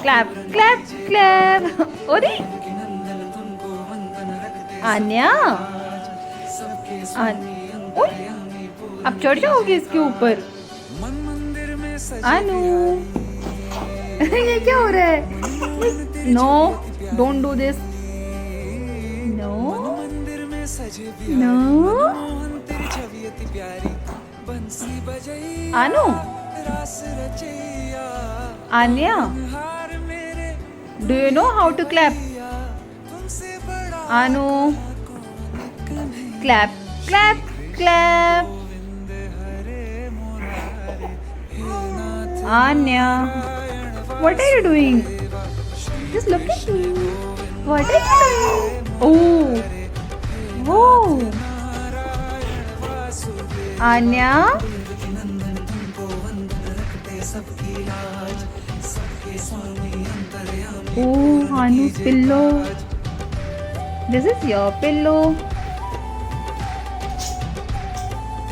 Clap, clap, clap. अरे आन्या ओए, अब चढ़ जाओगे इसके ऊपर। अनु ये क्या हो रहा है? No, don't do this. No no Anu, Anya, do you know how to clap? Anu, clap, clap, clap. Anya, what are you doing? Just look at me. What are you doing? Oh, whoa. Anya. Oh, Anu's pillow. This is your pillow.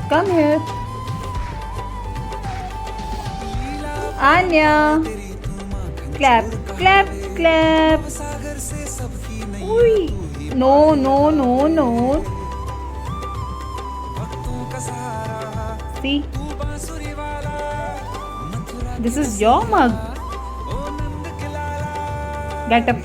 Come here. Anya. Clap, clap, clap. Ui. No, no, no, no. See? This is your mug. Get up.